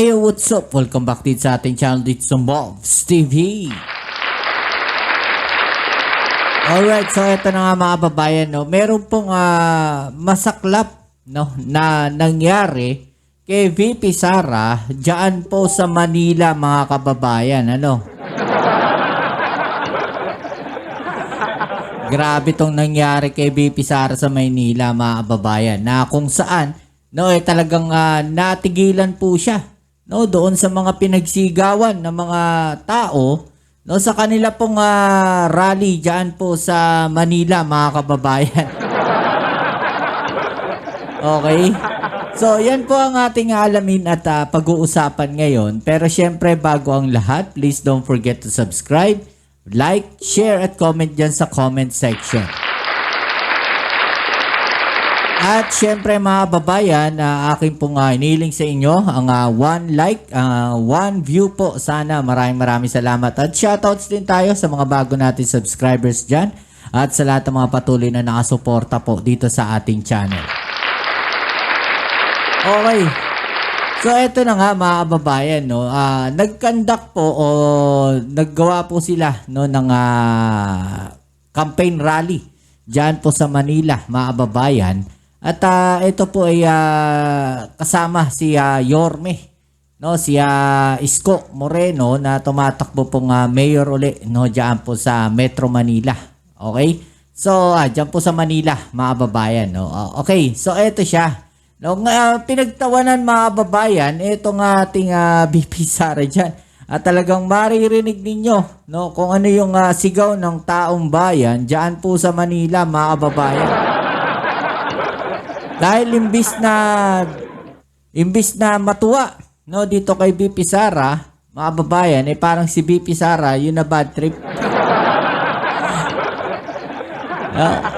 Hey, what's up? Welcome back dito sa ating channel dito sa Mobs TV. Alright, so ito na nga mga babayan, no? Meron pong masaklap, no, na nangyari kay VP Sara dyan po sa Manila, mga kababayan. Ano? Grabe tong nangyari kay VP Sara sa Maynila, mga kababayan, na kung saan, no, talagang natigilan po siya, no, doon sa mga pinagsigawan ng mga tao, no, sa kanila pong rally diyan po sa Manila, mga kababayan. Okay? So, yan po ang ating alamin at pag-uusapan ngayon. Pero syempre, bago ang lahat, please don't forget to subscribe, like, share at comment dyan sa comment section. At syempre mga babayan, aking pong iniling sa inyo ang 1 like, 1 view po. Sana maraming salamat. At shoutouts din tayo sa mga bago natin subscribers dyan. At sa lahat ng mga patuloy na nakasuporta po dito sa ating channel. Okay. So eto na nga mga babayan, no. Nag-conduct po o naggawa po sila, no, ng campaign rally dyan po sa Manila, mga babayan. At ito po ay kasama si Yorme, no, si Isko Moreno na tumatakbo pong mayor uli, no, diyan po sa Metro Manila. Okay? So, diyan po sa Manila, mga babayan, no. Okay, so ito siya. No, pinagtawanan mga babayan, itong ating VP Sara diyan. At talagang maririnig ninyo, no, kung ano yung sigaw ng taong bayan diyan po sa Manila, mga babayan. Dahil imbis na matuwa, no, dito kay VP Sara, mga babayan, parang si VP Sara yun na bad trip.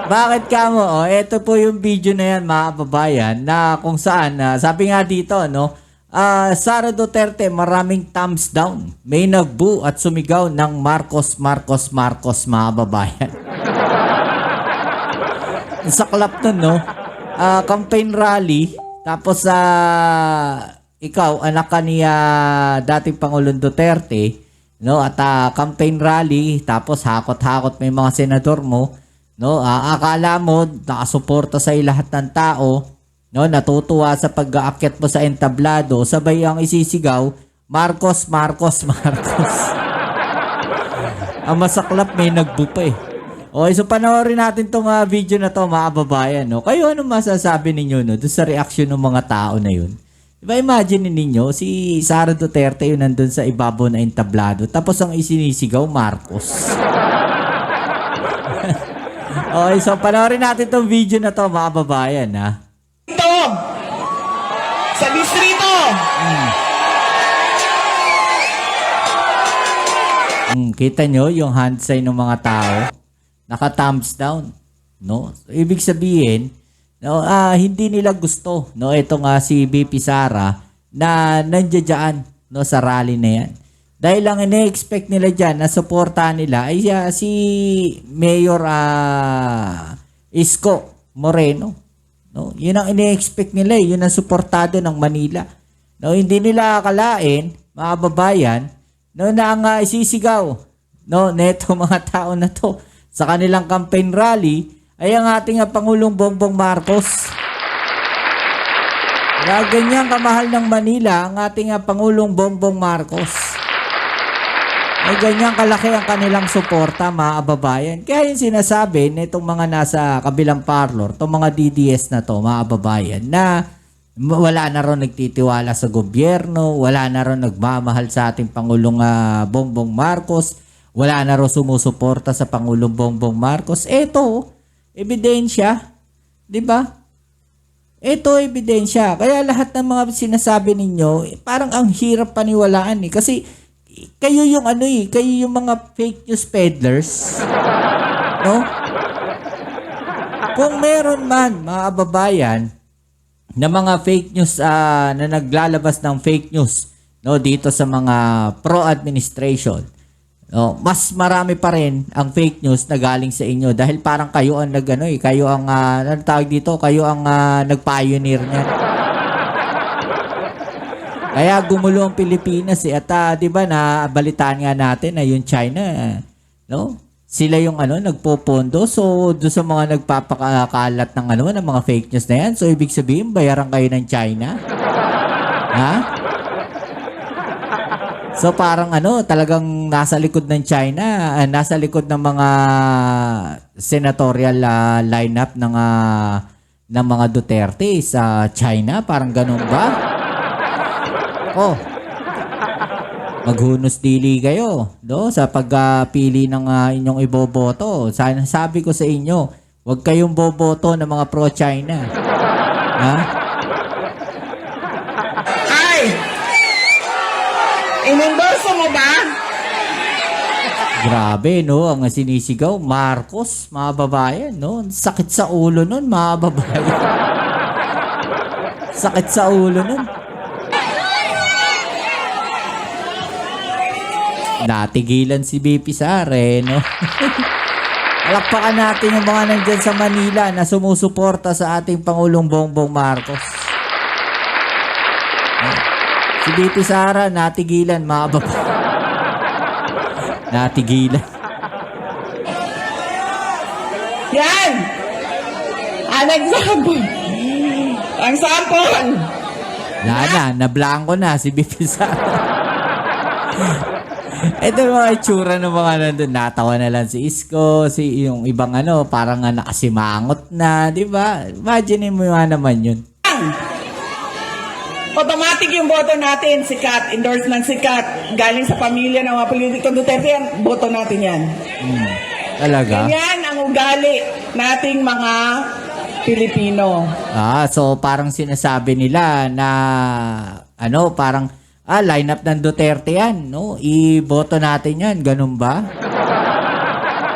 Bakit ka mo? Ito po yung video na yan, mga babayan, na kung saan, sabi nga dito, no, Sara Duterte maraming thumbs down. May nagbu at sumigaw ng Marcos, mga babayan. Saklap nun, no? Campaign rally, tapos ikaw, anak ka ni dating Pangulong Duterte, no, at campaign rally, tapos hakot-hakot may mga senador mo, no, akala mo nakasuporta sa lahat ng tao, no, natutuwa sa pag-aakyat mo sa entablado, sabay ang isisigaw, Marcos. Ang masaklap, may nagbupa eh. Okay, so panoorin natin tong video na to, mga babayan, no? Kayo, anong masasabi ninyo, no, doon sa reaction ng mga tao na yun? Diba, imagine ninyo, si Sara Duterte yun nandun sa ibabaw na entablado, tapos ang isinisigaw, Marcos. Okay, so panoorin natin tong video na to, mga babayan, ha? Ito! Sa distrito! Kita nyo yung hand sign ng mga tao? Naka-thumbs down, no? So, ibig sabihin, no, hindi nila gusto, no, ito nga si VP Sara na nandiyan, no, sa rally na yan. Dahil ang ine-expect nila dyan na suportahan nila ay si Mayor Isko Moreno, no? Yun ang ine-expect nila, yun ang suportado ng Manila. No, hindi nila akalain, mga babayan, no, na ang isisigaw, no, neto mga tao na to sa kanilang campaign rally ay ang ating Pangulong Bongbong Marcos. Kaya ganyan kamahal ng Manila ang ating Pangulong Bongbong Marcos. Ay ganyan kalaki ang kanilang suporta, mga kababayan. Kaya yung sinasabi nitong mga nasa kabilang parlor, itong mga DDS na to, mga kababayan, na wala na rin nagtitiwala sa gobyerno, wala na rin nagmamahal sa ating Pangulong Bongbong Marcos, wala na rin sumusuporta sa Pangulong Bongbong Marcos. Ito, ebidensya. Diba? Ito, ebidensya. Kaya lahat ng mga sinasabi ninyo, parang ang hirap paniwalaan eh. Kasi kayo yung kayo yung mga fake news peddlers. No? Kung meron man, mga kababayan, na mga fake news na naglalabas ng fake news, no, dito sa mga pro-administration, no, mas marami pa rin ang fake news na galing sa inyo dahil parang kayo ang kayo ang ano tawag dito, kayo ang nag-pioneer niyan. Kaya gumulo ang Pilipinas eh. At 'di ba nabalitaan nga natin na yung China, no? Sila yung nagpopondo. So do sa mga nagpapakalat ng ng mga fake news na yan. So ibig sabihin bayaran kayo ng China. Ha? So parang talagang nasa likod ng China, nasa likod ng mga senatorial lineup ng mga Duterte sa China, parang ganun ba? Oh. Maghunos dili kayo, sa pagpili ng inyong iboboto. Sabi ko sa inyo, huwag kayong boboto ng mga pro-China. Ha? Inendorso mo ba? Grabe, no? Ang sinisigaw, Marcos, mga babayan, no? Sakit sa ulo nun, mga babayan. Sakit sa ulo nun. Natigilan si BP Sara, no? Alakpakan natin yung mga nandyan sa Manila na sumusuporta sa ating Pangulong Bongbong Marcos. Si BP Sara, natigilan, mga babae. Natigilan. Yan! Ang example. Ang sample. Nablangko na si BP Sara. Ito yung mga itsura ng mga nandun. Natawa na lang si Isko, yung ibang parang nakasimangot na, di ba? Imagine mo naman yun. Automatic yung boto natin, sikat, endorse ng sikat, galing sa pamilya ng mga politikong Duterte, yan, boto natin yan. Talaga? Ganyan ang ugali nating mga Pilipino. So parang sinasabi nila na parang lineup ng Duterte yan, no? Iboto natin yan, ganun ba?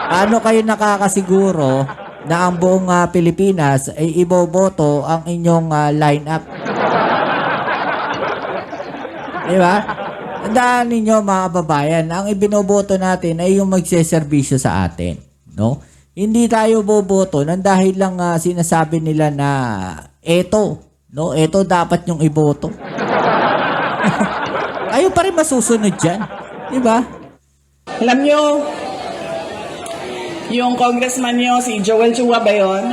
Paano kayo nakakasiguro na ang buong Pilipinas ay iboboto ang inyong lineup? Diba? Tandaan ninyo mga babayan, ang ibinoboto natin ay yung magseserbisyo sa atin, no? Hindi tayo boboto nang dahil lang sinasabi nila na eto dapat yung iboto. Kayo pa rin masusunod dyan, diba? Alam nyo, yung congressman nyo, si Joel Chua ba yun?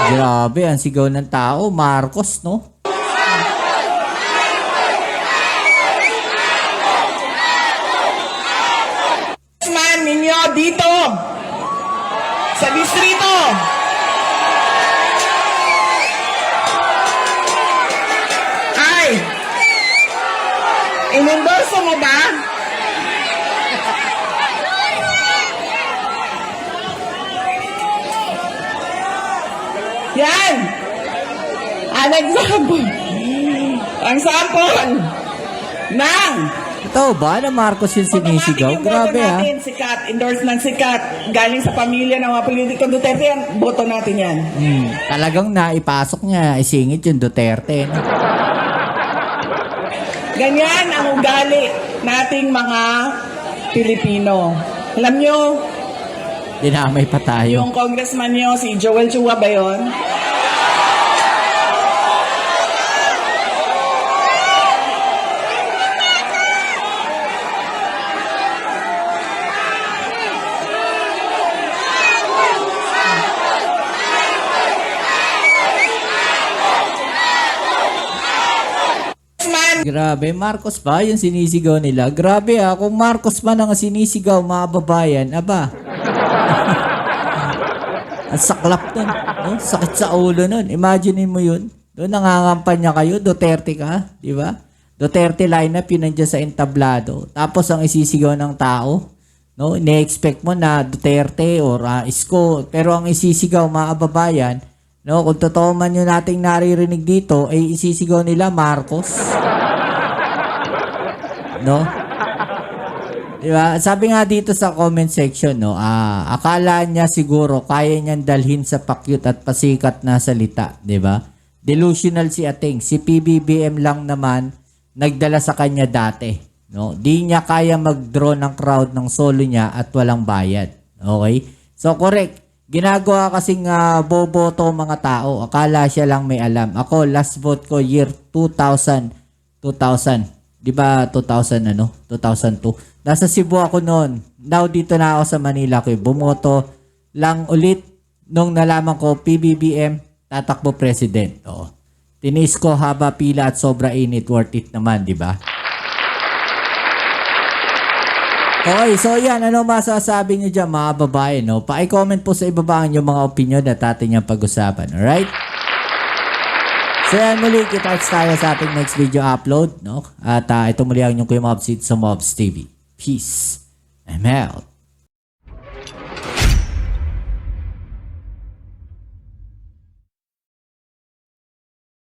Grabe, ang sigaw ng tao, Marcos, no? Man ninyo dito sa distrito. Ay, inendorso mo ba? Yan! Ang example. Ang sample ng Ito ba na Marcos yung sinisigaw? Grabe ha. natin, sikat, endorse ng sikat, galing sa pamilya ng mga politikong Duterte, yan, boto natin yan. Talagang naipasok niya, isingit yung Duterte. No? Ganyan ang ugali nating mga Pilipino. Alam nyo, Dinamay pa tayo. yung congressman nyo, si Joel Chua ba yun? Grabe, Marcos ba yung sinisigaw nila? Grabe kung Marcos man ang sinisigaw, mga babayan, aba. Ang saklap nun. No? Sakit sa ulo nun. Imagine mo yun. Doon nangangampanya kayo, Duterte ka, di ba? Duterte lineup yun nandiyan sa entablado. Tapos ang isisigaw ng tao, no? Ine-expect mo na Duterte or Isko. Pero ang isisigaw, mga babayan, no? Kung totoo man yun nating naririnig dito, ay isisigaw nila Marcos. No? Diba? Sabi nga dito sa comment section, no, akala niya siguro kaya niyang dalhin sa pakyut at pasikat na salita, 'di ba? Delusional si Ating. Si PBBM lang naman nagdala sa kanya dati. No? Di niya kaya mag-draw ng crowd ng solo niya at walang bayad. Okay? So, correct. Ginagawa kasing boboto mga tao. Akala siya lang may alam. Ako, last vote ko year 2000. Di ba 2000 2002? Nasa Cebu ako noon. Now, dito na ako sa Manila ko. Bumoto lang ulit nung nalaman ko PBBM tatakbo president. Oh. Tinis ko haba pila at sobra init, worth it naman, di ba? Okay, so yan, ano masasabi niyo dyan mga babae, no? Pa-comment po sa ibaba ang inyong mga opinion at ating yung pag-usapan, alright? So yan, muli kita-kits tayo sa ating next video upload, no? At ito muli ang inyong Kuya Mobs sa Mobs TV. Peace. I'm out.